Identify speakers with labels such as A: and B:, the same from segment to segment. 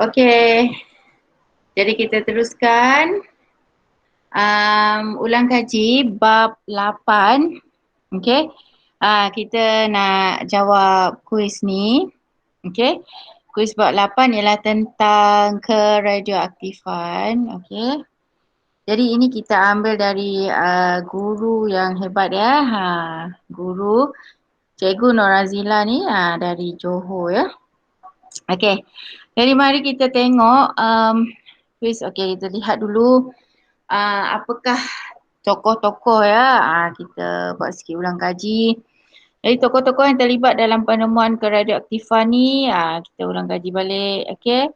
A: Okey. Jadi kita teruskan. Ulang kaji bab 8. Okey. Kita nak jawab kuis ni. Okey. Kuis bab 8 ialah tentang keradioaktifan. Okey. Jadi ini kita ambil dari guru yang hebat ya. Guru Cikgu Norazila ni dari Johor ya. Okey. Jadi mari kita tengok kuis. Okey, kita lihat dulu apakah tokoh-tokoh ya. Kita buat sikit ulang kaji. Jadi tokoh-tokoh yang terlibat dalam penemuan keradioaktifan ni kita ulang kaji balik. Okey.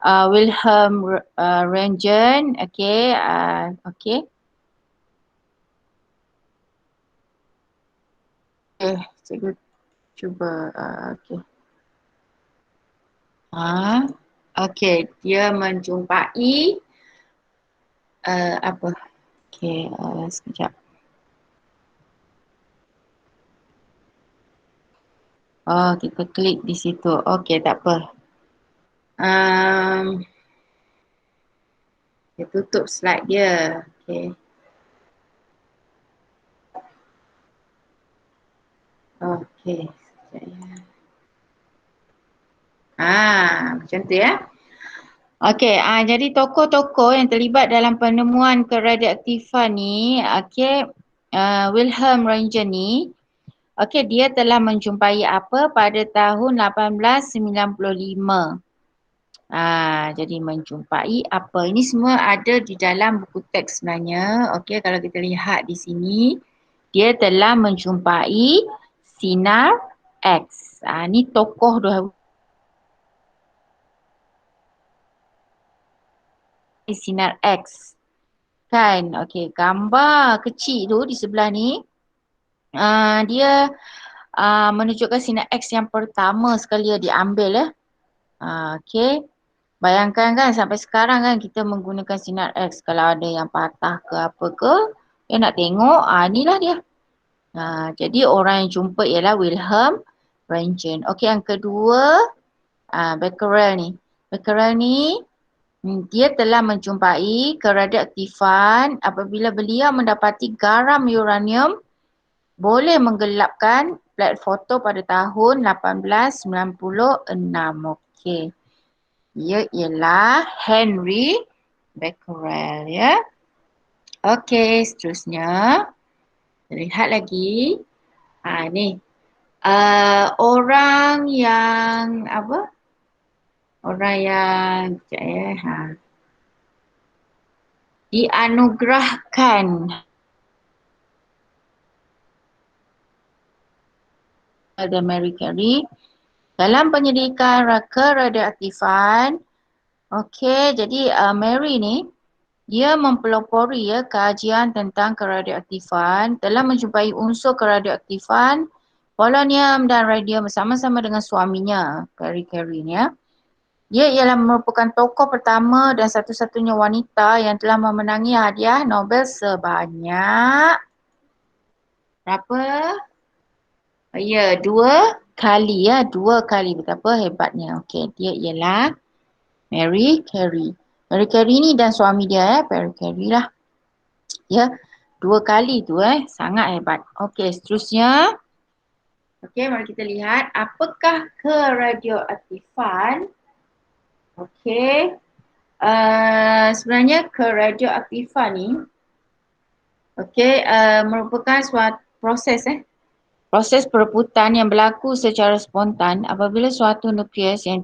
A: Wilhelm Röntgen. Okey. Okey. Cikgu cuba. Okey. Okey, dia menjumpai apa? Okey, sekejap. Kita klik di situ. Okey, tak apa. Dia tutup slide dia. Okey. Okey. Sekejap ya. Macam tu ya. Okey, jadi tokoh-tokoh yang terlibat dalam penemuan keradioaktifan ni, okey, Wilhelm Röntgen ni, okey, dia telah menjumpai apa pada tahun 1895. Jadi menjumpai apa? Ini semua ada di dalam buku teks sebenarnya. Okey, kalau kita lihat di sini, dia telah menjumpai sinar X. Ni tokoh sinar X. Kan? Okey, gambar kecil tu di sebelah ni, dia menunjukkan sinar X yang pertama sekali dia diambil ya. Okey. Bayangkan kan sampai sekarang kan kita menggunakan sinar X. Kalau ada yang patah ke apa ke, dia nak tengok, inilah dia. Jadi orang yang jumpa ialah Wilhelm Röntgen. Okey, yang kedua, Becquerel ni. Becquerel ni, dia telah menjumpai keradioaktifan apabila beliau mendapati garam uranium boleh menggelapkan plat foto pada tahun 1896. Okey. Dia ialah Henry Becquerel ya. Okey, seterusnya. Lihat lagi. Ni. Orang yang apa? Orang yang dianugerahkan oleh Marie Curie dalam penyelidikan keradioaktifan. Okey, jadi Mary ni dia mempelopori ya kajian tentang keradioaktifan, telah menjumpai unsur keradioaktifan polonium dan radium bersama-sama dengan suaminya, Marie Curie ya. Dia ialah merupakan tokoh pertama dan satu-satunya wanita yang telah memenangi hadiah Nobel sebanyak berapa? Ya, 2 kali ya, 2 kali. Betapa hebatnya. Okey, dia ialah Marie Curie. Marie Curie ni dan suami dia Marie Curie lah. Ya, 2 kali tu sangat hebat. Okey, seterusnya. Okey, mari kita lihat apakah keradioaktifan. Okey. Sebenarnya keradioaktifan ni merupakan suatu proses perebutan yang berlaku secara spontan apabila suatu nukleus yang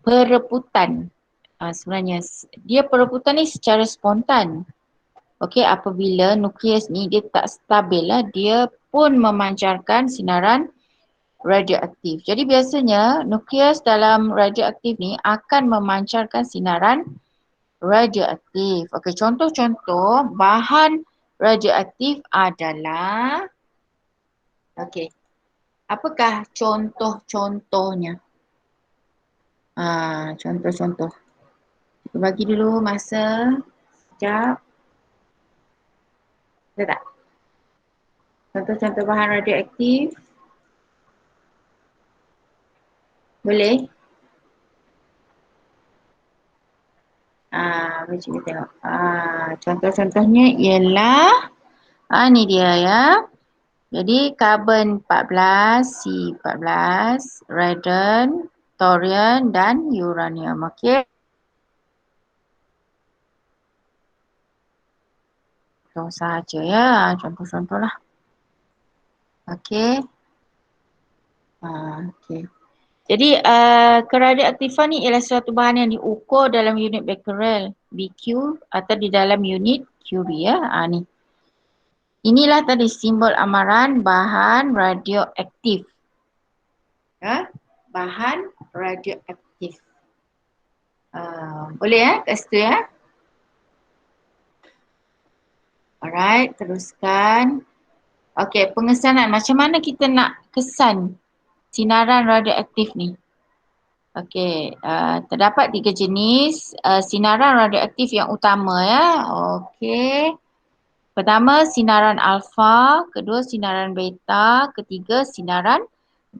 A: perebutan sebenarnya dia perebutan ni secara spontan. Okey, apabila nukleus ni dia tak stabil dia pun memancarkan sinaran radioaktif. Jadi biasanya nukleus dalam radioaktif ni akan memancarkan sinaran radioaktif. Okey, contoh-contoh bahan radioaktif adalah apakah contoh-contohnya? Contoh-contoh. Kita bagi dulu masa. Sekejap. Ada tak? Contoh-contoh bahan radioaktif. Boleh? Mari kita tengok. Contoh-contohnya ialah, ni dia ya. Jadi karbon 14, C14, radon, thorium dan uranium. Okey. Contoh sahaja ya. Contoh-contoh lah. Okey. Okey. Jadi keradioaktifan ni ialah suatu bahan yang diukur dalam unit becquerel, BQ, atau di dalam unit Curie ya. Ni. Inilah tadi simbol amaran bahan radioaktif. Ya, bahan radioaktif. Boleh ya kat situ ya. Alright, teruskan. Okey, pengesanan. Macam mana kita nak kesan sinaran radioaktif ni? Okey, terdapat 3 jenis sinaran radioaktif yang utama ya. Okey. Pertama, sinaran alfa, kedua sinaran beta, ketiga sinaran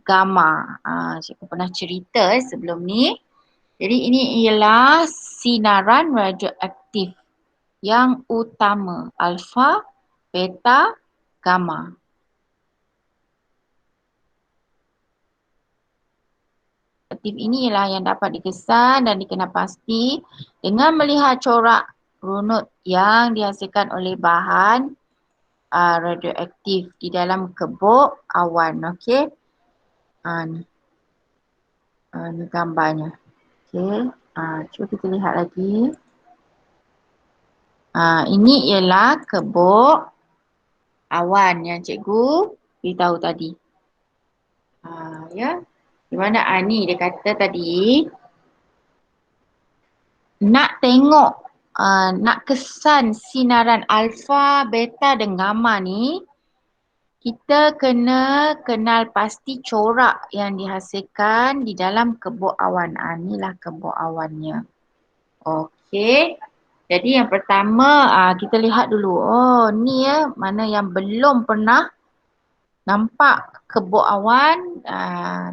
A: gamma. Cikgu pernah cerita sebelum ni. Jadi ini ialah sinaran radioaktif yang utama, alfa, beta, gamma. Aktif ini ialah yang dapat dikesan dan dikenal pasti dengan melihat corak runut yang dihasilkan oleh bahan radioaktif di dalam kebok awan. Okey. Ni gambarnya. Okey. Cuba kita lihat lagi. Ini ialah kebok awan yang cikgu beritahu tadi. Ya. Di mana ni dia kata tadi nak tengok nak kesan sinaran alfa, beta dan gamma ni, kita kena kenal pasti corak yang dihasilkan di dalam kebok awan. Inilah kebok awannya. Okey. Jadi yang pertama kita lihat dulu. Ni ya, mana yang belum pernah nampak kebok awan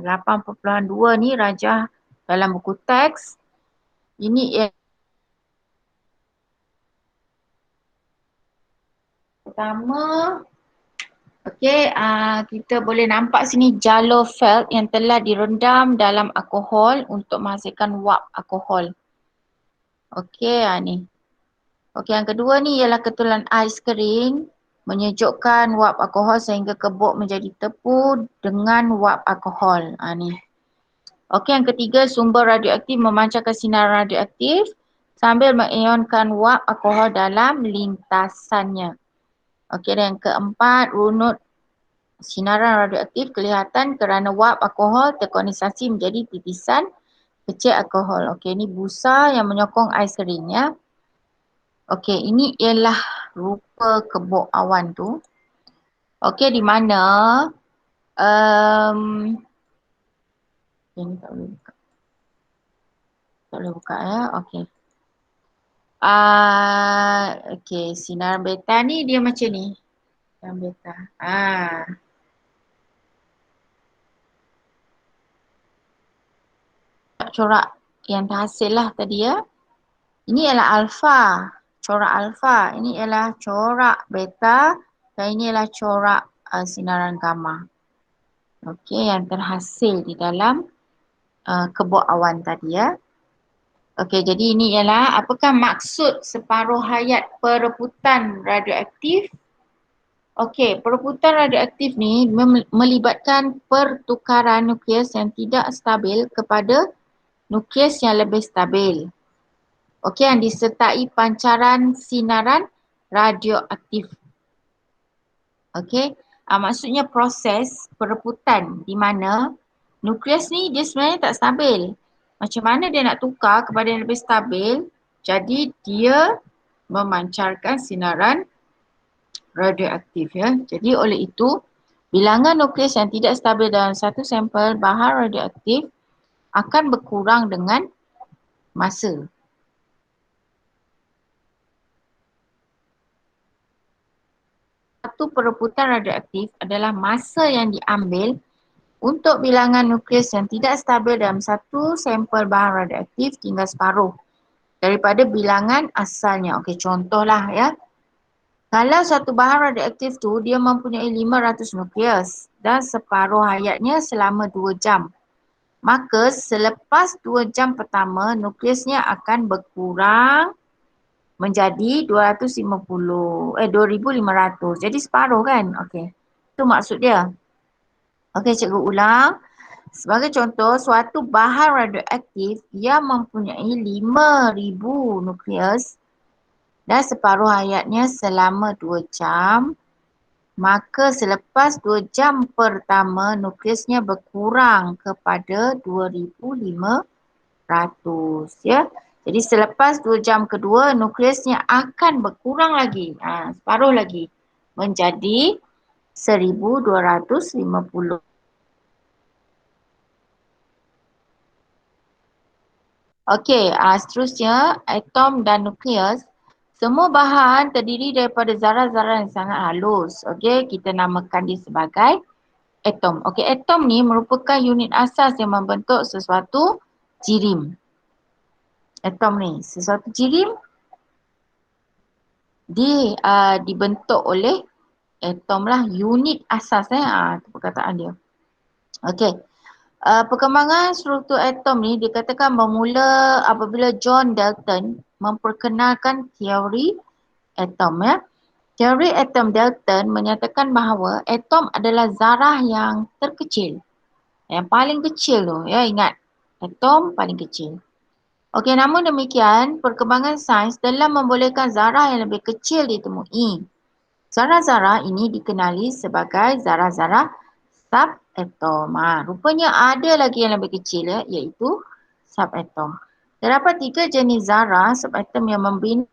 A: 8.2 ni rajah dalam buku teks. Ini pertama. Okey, kita boleh nampak sini jalur felt yang telah direndam dalam alkohol untuk menghasilkan wap alkohol. Okey, ni. Okey, yang kedua ni ialah ketulan ais kering menyejukkan wap alkohol sehingga kebok menjadi tepu dengan wap alkohol. Ni. Okey, yang ketiga sumber radioaktif memancarkan sinar radioaktif sambil mengionkan wap alkohol dalam lintasannya. Okey, dan yang keempat runut sinaran radioaktif kelihatan kerana wap alkohol terkondensasi menjadi titisan kecil alkohol. Okey, ini busa yang menyokong ais kering ya. Okey, ini ialah rupa kebok awan tu. Okey, di mana ini tak boleh buka. Tak boleh buka ya. Okey. Okey, sinar beta ni dia macam ni. Sinar beta. Corak yang terhasil lah tadi ya. Ini ialah alfa, corak alfa. Ini ialah corak beta dan ini ialah corak sinaran gamma. Okey, yang terhasil di dalam kebok awan tadi ya. Okey, jadi ini ialah apakah maksud separuh hayat perebutan radioaktif? Okey, perebutan radioaktif ni melibatkan pertukaran nukleus yang tidak stabil kepada nukleus yang lebih stabil. Okey, yang disertai pancaran sinaran radioaktif. Okey, maksudnya proses perebutan di mana nukleus ni dia sebenarnya tak stabil. Macam mana dia nak tukar kepada yang lebih stabil? Jadi dia memancarkan sinaran radioaktif ya. Jadi oleh itu bilangan nukleus yang tidak stabil dalam satu sampel bahan radioaktif akan berkurang dengan masa. satu perebutan radioaktif adalah masa yang diambil untuk bilangan nukleus yang tidak stabil dalam satu sampel bahan radioaktif tinggal separuh daripada bilangan asalnya. Okey, contohlah ya. Kalau satu bahan radioaktif tu dia mempunyai 500 nukleus dan separuh hayatnya selama 2 jam. Maka selepas 2 jam pertama nukleusnya akan berkurang menjadi 2500. Jadi separuh kan? Okey. Itu maksud dia. Okey, cikgu ulang. Sebagai contoh, suatu bahan radioaktif yang mempunyai 5000 nukleus dan separuh hayatnya selama 2 jam, maka selepas 2 jam pertama nukleusnya berkurang kepada 2500 ya. Jadi selepas 2 jam kedua nukleusnya akan berkurang lagi, separuh lagi menjadi 1250. Okey, seterusnya atom dan nukleus. Semua bahan terdiri daripada zarah-zarah yang sangat halus. Okey, kita namakan dia sebagai atom. Okey, atom ni merupakan unit asas yang membentuk sesuatu jirim. Atom ni, sesuatu jirim dibentuk oleh atom lah, unit asas itu perkataan dia. Okey. Perkembangan struktur atom ni dikatakan bermula apabila John Dalton memperkenalkan teori atom ya. Teori atom Dalton menyatakan bahawa atom adalah zarah yang terkecil. Yang paling kecil tu ya, ingat. Atom paling kecil. Okey, namun demikian perkembangan sains telah membolehkan zarah yang lebih kecil ditemui. Zarah-zarah ini dikenali sebagai zarah-zarah subatom. Rupanya ada lagi yang lebih kecil ya, iaitu subatom. Terdapat 3 jenis zarah subatom yang membina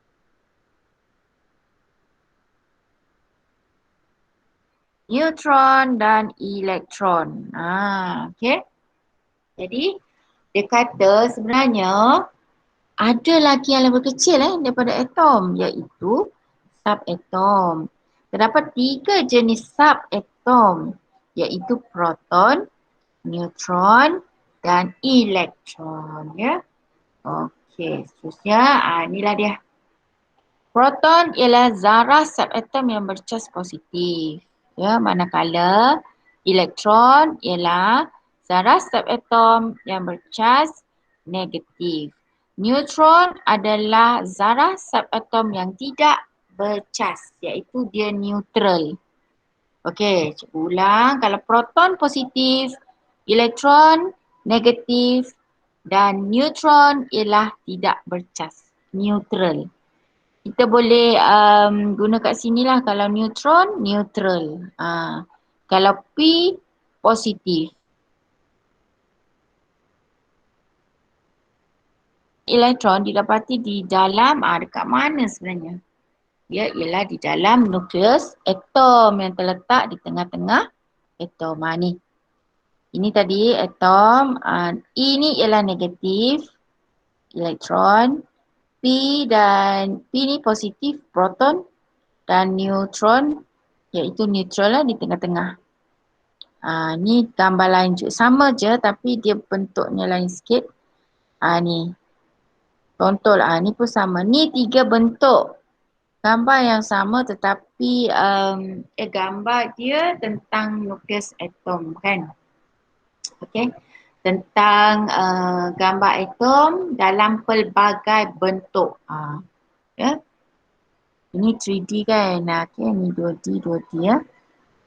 A: neutron dan elektron. Okey. Jadi dia kata sebenarnya ada lagi yang lebih kecil daripada atom, iaitu subatom. Terdapat 3 jenis subatom, iaitu proton, neutron dan elektron ya. Okey, seterusnya inilah dia. Proton ialah zarah subatom yang bercas positif. Ya, manakala elektron ialah zarah subatom yang bercas negatif. Neutron adalah zarah subatom yang tidak bercas, iaitu dia neutral. Okey, cikgu ulang. Kalau proton positif, elektron negatif dan neutron ialah tidak bercas, neutral. Kita boleh guna kat sini lah, kalau neutron, neutral. Kalau P, positif. Elektron didapati di dalam, dekat mana sebenarnya? Dia ialah di dalam nukleus atom yang terletak di tengah-tengah atom. Ni. Ini tadi atom. E ni ialah negatif, elektron. P ni positif, proton. Dan neutron, iaitu neutral lah di tengah-tengah. Ni gambar lain juga. Sama je tapi dia bentuknya lain sikit. Ni. Contoh lah, ni pun sama. Ni 3 bentuk gambar yang sama tetapi gambar dia tentang nukleus atom kan. Okey. Tentang gambar atom dalam pelbagai bentuk. Ya. Ini 3D kan. Okey, ni 2D, 2D ya.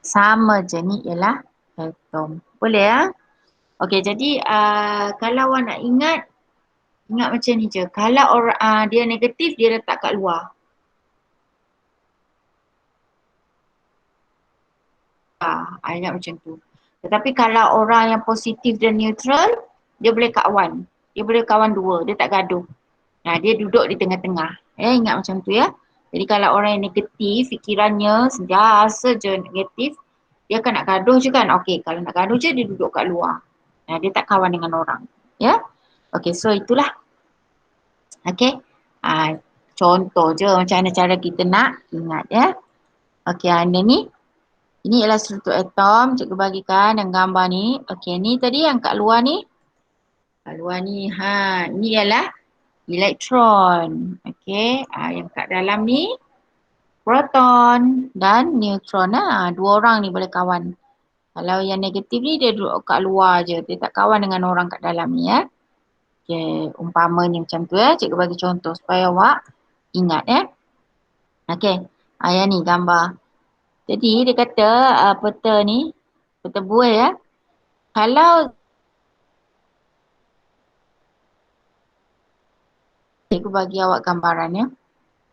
A: Sama je, ni ialah atom. Boleh ya? Okey, jadi kalau awak nak ingat macam ni je. Kalau orang dia negatif, dia letak kat luar. Ingat macam tu. Tetapi kalau orang yang positif dan neutral, dia boleh kawan. Dia boleh kawan dua, dia tak gaduh. Dia duduk di tengah-tengah. Ingat macam tu ya. Jadi kalau orang yang negatif, fikirannya sentiasa je negatif, dia akan nak gaduh je kan. Okey, kalau nak gaduh je, dia duduk kat luar. Dia tak kawan dengan orang. Ya. Okey, so itulah. Okey. Contoh je macam mana cara kita nak ingat ya. Okey, anda ni Ini ialah struktur atom. Cikgu bagikan yang gambar ni. Okey, ni tadi yang kat luar ni. Kat luar ni, ni ialah elektron. Okey, yang kat dalam ni proton dan neutron. Dua orang ni boleh kawan. Kalau yang negatif ni dia duduk kat luar je. Dia tak kawan dengan orang kat dalam ni ya. Okey, umpamanya macam tu ya. Cikgu bagi contoh supaya awak ingat ya. Okey, yang ni gambar. Jadi dia kata peta ni, peta buih ya. Kalau cikgu bagi awak gambaran ya.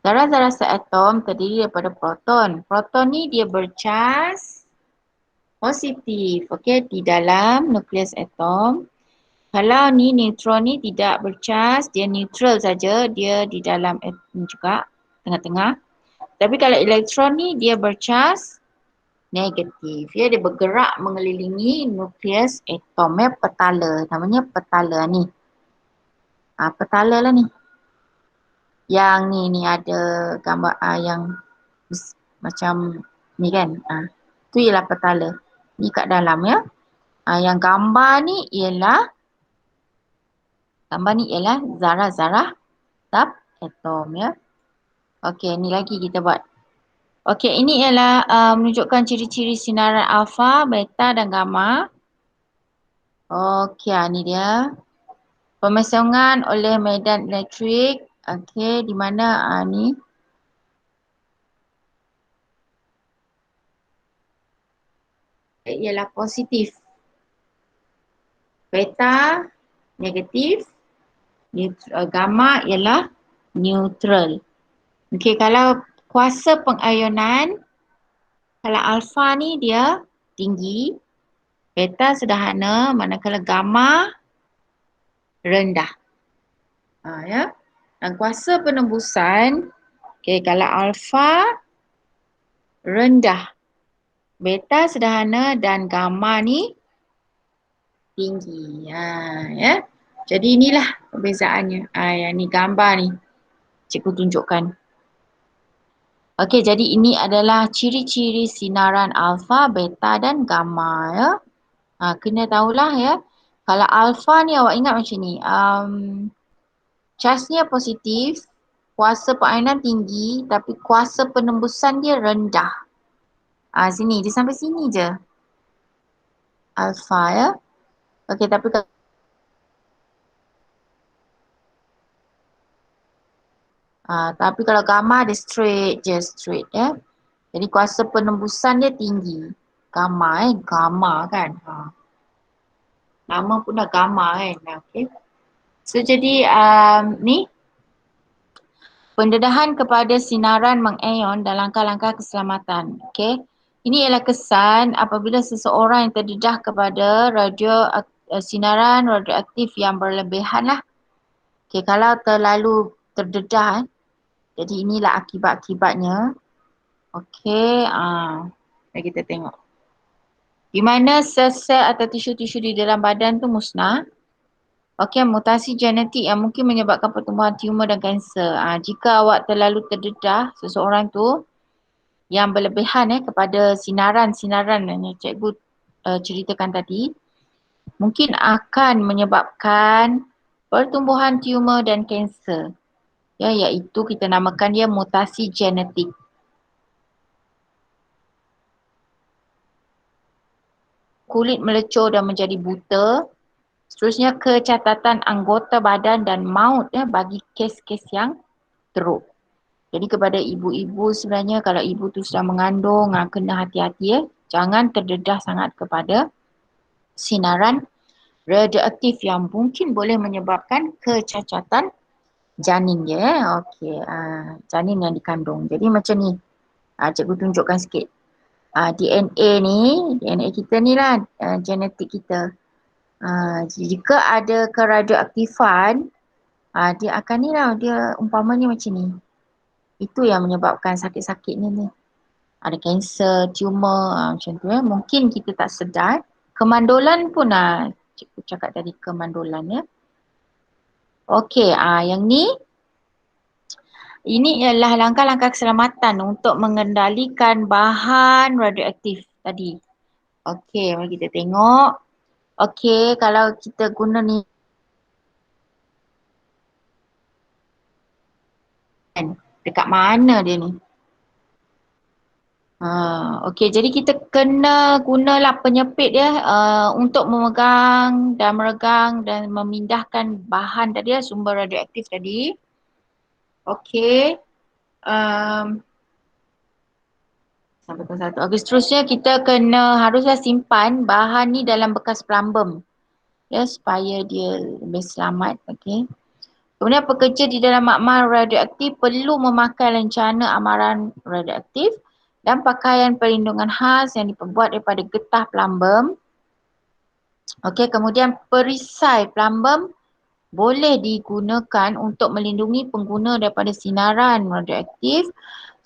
A: Zarah-zarah seatom terdiri daripada proton. Proton ni dia bercas positif, okey, di dalam nukleus atom. Kalau ni neutron ni tidak bercas, dia neutral saja, dia di dalam atom juga, tengah-tengah. Tapi kalau elektron ni dia bercas negatif, ya, dia bergerak mengelilingi nukleus atom, ya, petala, namanya petala ni. Petala lah ni. Yang ni ada gambar yang macam ni kan. Tu ialah petala. Ni kat dalam ya. Yang gambar ni ialah zarah-zarah subatom ya. Okey, ni lagi kita buat. Okey, ini ialah menunjukkan ciri-ciri sinaran alfa, beta dan gamma. Okey, ni dia. Pemasangan oleh medan elektrik. Okey, di mana ni? Ialah positif. Beta negatif. Gamma ialah neutral. Okey, kalau kuasa pengayonan, kalau alfa ni dia tinggi, beta sederhana, manakala gamma rendah. Ya. Dan kuasa penembusan, okey, kalau alfa rendah, beta sederhana dan gamma ni tinggi. Ya. Jadi inilah perbezaannya. Yang ni gambar ni cikgu tunjukkan. Okey, jadi ini adalah ciri-ciri sinaran alfa, beta dan gamma ya. Kena tahulah ya. Kalau alfa ni awak ingat macam ni. Charge-nya positif, kuasa pengayonan tinggi tapi kuasa penembusan dia rendah. Sini, dia sampai sini je. Alfa ya. Okey, tapi kalau gamma dia straight je, straight ya. Jadi kuasa penembusan dia tinggi. Gamma gamma kan. Nama pun dah gamma kan. Okey. So jadi ni pendedahan kepada sinaran mengayon dan langkah-langkah keselamatan. Okey. Ini ialah kesan apabila seseorang yang terdedah kepada sinaran radioaktif yang berlebihan lah. Okey, kalau terlalu terdedah, jadi inilah akibat-akibatnya. Okey, mari kita tengok. Di mana sel-sel atau tisu-tisu di dalam badan tu musnah. Okey, mutasi genetik yang mungkin menyebabkan pertumbuhan tumor dan kanser. Jika awak terlalu terdedah seseorang tu yang berlebihan kepada sinaran-sinaran yang cikgu ceritakan tadi, mungkin akan menyebabkan pertumbuhan tumor dan kanser. Ya, iaitu kita namakan dia mutasi genetik. Kulit melecur dan menjadi buta. Seterusnya kecacatan anggota badan dan maut bagi kes-kes yang teruk. Jadi kepada ibu-ibu sebenarnya kalau ibu tu sedang mengandung, kena hati-hati jangan terdedah sangat kepada sinaran radioaktif yang mungkin boleh menyebabkan kecacatan janin dia. Okey, janin yang dikandung. Jadi macam ni. Cikgu tunjukkan sikit. DNA ni, DNA kita ni lah genetik kita. Jika ada keradioaktifan, dia akan ni lah, dia umpamanya macam ni. Itu yang menyebabkan sakit-sakit ni. Ada kanser, tumor, macam tu ya. Mungkin kita tak sedar. Kemandulan pun cikgu cakap tadi kemandulan ya. Okey, yang ni ini ialah langkah-langkah keselamatan untuk mengendalikan bahan radioaktif. tadi. Okey, mari kita tengok. Okey, kalau kita guna ni kan, dekat mana dia ni? Okey, jadi kita kena gunalah penyepit dia untuk memegang dan meregang dan memindahkan bahan tadi, sumber radioaktif tadi. Okey. Um, Sampai ke satu. Okey, seterusnya kita kena haruslah simpan bahan ni dalam bekas plumbum. Ya, supaya dia lebih selamat. Okey. Kemudian pekerja di dalam makmal radioaktif perlu memakai lencana amaran radioaktif dan pakaian perlindungan khas yang diperbuat daripada getah plumbum. Okey, kemudian perisai plumbum boleh digunakan untuk melindungi pengguna daripada sinaran radioaktif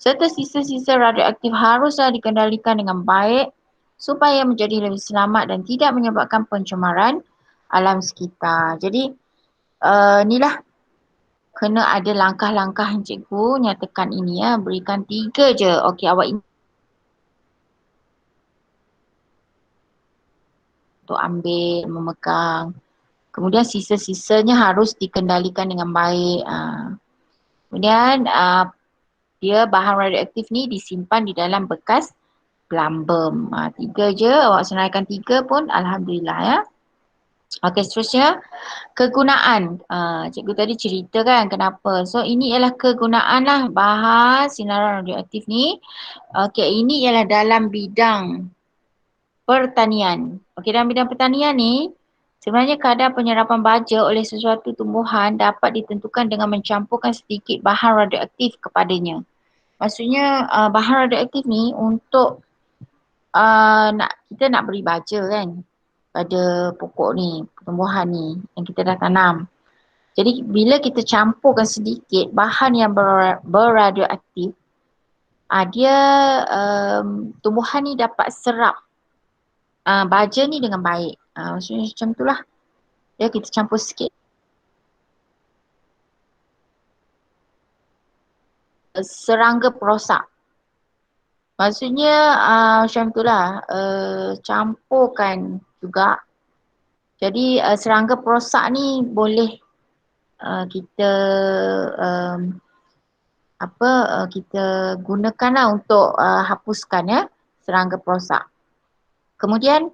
A: serta sisa-sisa radioaktif haruslah dikendalikan dengan baik supaya menjadi lebih selamat dan tidak menyebabkan pencemaran alam sekitar. Jadi inilah kena ada langkah-langkah yang cikgu nyatakan ini ya. Berikan 3 je. Okey, awak untuk ambil, memegang. Kemudian sisa-sisanya harus dikendalikan dengan baik. Kemudian dia bahan radioaktif ni disimpan di dalam bekas plumbum. 3 je, awak senaraikan 3 pun Alhamdulillah ya. Okey, seterusnya kegunaan. Cikgu tadi cerita kan kenapa. So ini ialah kegunaan lah bahan sinaran radioaktif ni. Okey, ini ialah dalam bidang pertanian. Okey, dalam bidang pertanian ni sebenarnya kadar penyerapan baja oleh sesuatu tumbuhan dapat ditentukan dengan mencampurkan sedikit bahan radioaktif kepadanya. Maksudnya bahan radioaktif ni untuk kita nak beri baja kan pada pokok ni, tumbuhan ni yang kita dah tanam. Jadi bila kita campurkan sedikit bahan yang berradioaktif, dia tumbuhan ni dapat serap baja ni dengan baik. Maksudnya macam itulah. Ya, kita campur sikit. Serangga perosak. Maksudnya macam itulah. Campurkan juga. Jadi serangga perosak ni boleh kita kita gunakanlah untuk hapuskan ya serangga perosak. Kemudian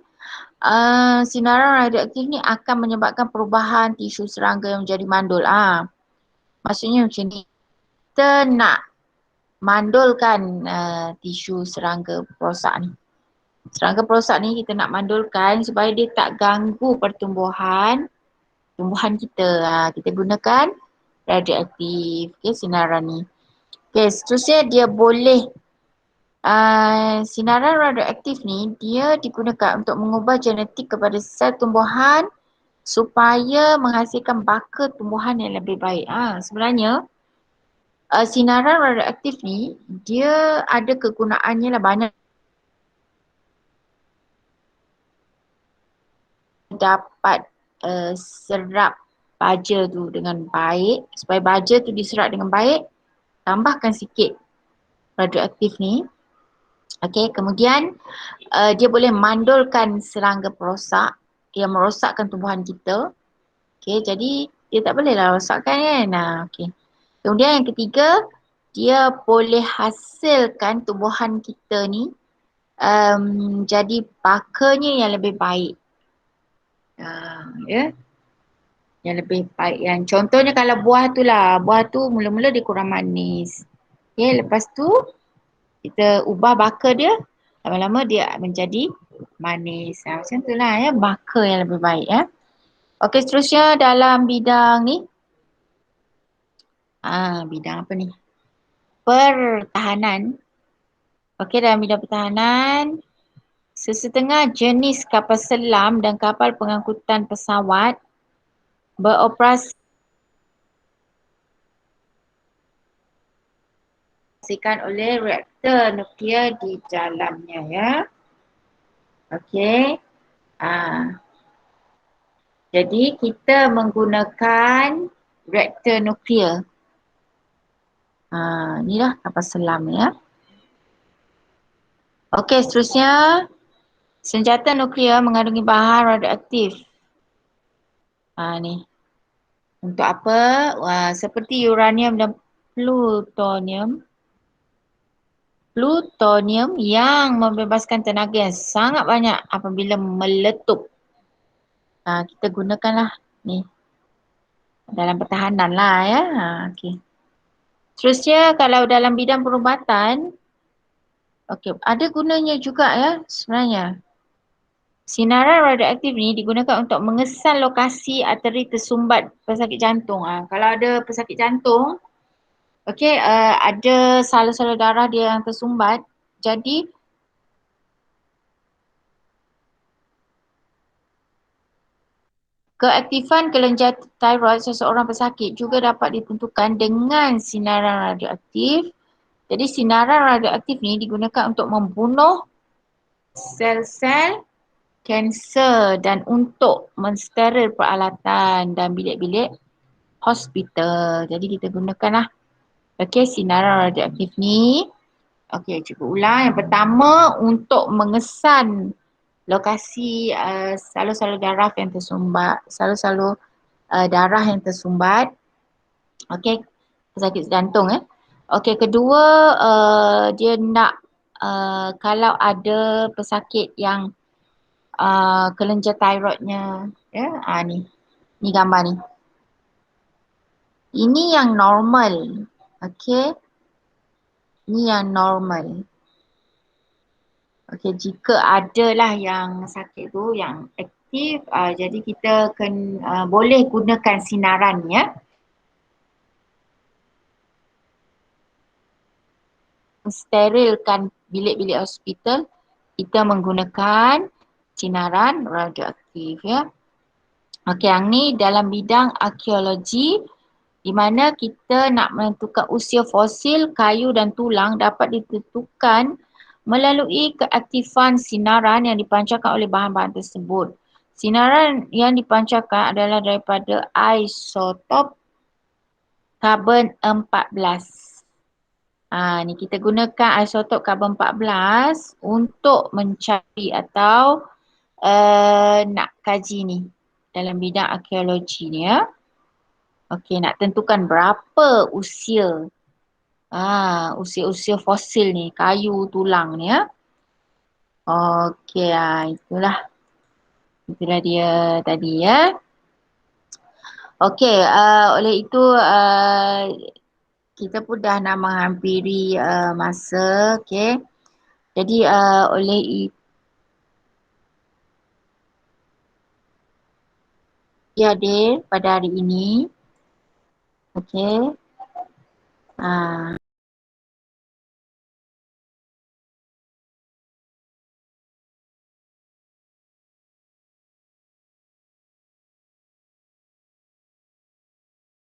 A: sinaran radioaktif ni akan menyebabkan perubahan tisu serangga yang menjadi mandul. Maksudnya macam ni. Kita nak mandulkan tisu serangga perosak ni. Serangga perosak ni kita nak mandulkan supaya dia tak ganggu pertumbuhan kita. Kita gunakan radioaktif, sinaran ni. Seterusnya dia boleh sinaran radioaktif ni dia digunakan untuk mengubah genetik kepada sel tumbuhan supaya menghasilkan baka tumbuhan yang lebih baik. Sebenarnya sinaran radioaktif ni dia ada kegunaannya lah banyak. Dapat serap baja tu dengan baik. Supaya baja tu diserap dengan baik, tambahkan sikit radioaktif ni. Okey, kemudian dia boleh mandulkan serangga perosak yang merosakkan tumbuhan kita. Okey, jadi dia tak bolehlah rosakkan kan. Okey. Kemudian yang ketiga, dia boleh hasilkan tumbuhan kita ni jadi bakanya yang lebih baik. Ya. Yang lebih baik. Yang contohnya kalau buah tu lah, buah tu mula-mula dia kurang manis. Okay, lepas tu kita ubah baka dia, lama-lama dia menjadi manis. Macam tu lah ya, baka yang lebih baik ya. Okey, seterusnya dalam bidang ni. Bidang apa ni? Pertahanan. Okey, dalam bidang pertahanan, sesetengah jenis kapal selam dan kapal pengangkutan pesawat beroperasi oleh reaktor nuklear di dalamnya ya. Okey. Jadi kita menggunakan reaktor nuklear. Inilah kapal selam ya. Okey, seterusnya Senjata nuklear mengandungi bahan radioaktif. Ni. Untuk apa? Seperti uranium dan plutonium. Plutonium yang membebaskan tenaga yang sangat banyak apabila meletup. Kita gunakanlah ni dalam pertahanan lah ya. Okay. Seterusnya kalau dalam bidang perubatan, ada gunanya juga ya sebenarnya. Sinaran radioaktif ni digunakan untuk mengesan lokasi arteri tersumbat pesakit jantung. Kalau ada pesakit jantung, ada salur-salur darah dia yang tersumbat. Jadi keaktifan kelenjar tiroid seseorang pesakit juga dapat ditentukan dengan sinaran radioaktif. Jadi sinaran radioaktif ni digunakan untuk membunuh sel-sel kanser dan untuk mensteril peralatan dan bilik-bilik hospital. Jadi kita gunakanlah sinaran radioaktif ni. Cuba ulang. Yang pertama untuk mengesan lokasi salur-salur darah yang tersumbat, salur-salur darah yang tersumbat. Pesakit jantung kedua dia nak kalau ada pesakit yang kelenjar tiroidnya ni gambar ni. Ini yang normal. Ni yang normal. Jika adalah yang sakit tu yang aktif, jadi kita boleh gunakan sinaran ya. Sterilkan bilik-bilik hospital, kita menggunakan sinaran radioaktif ya. Yang ni dalam bidang arkeologi di mana kita nak menentukan usia fosil, kayu dan tulang dapat ditentukan melalui keaktifan sinaran yang dipancarkan oleh bahan-bahan tersebut. Sinaran yang dipancarkan adalah daripada isotop karbon 14. Ni kita gunakan isotop karbon 14 untuk mencari atau nak kaji ni dalam bidang arkeologi ni ya. Nak tentukan berapa usia usia-usia fosil ni, kayu, tulang ni ya. Itulah dia tadi ya. Oleh itu kita pun dah nak menghampiri masa, Jadi oleh itu hadir pada hari ini.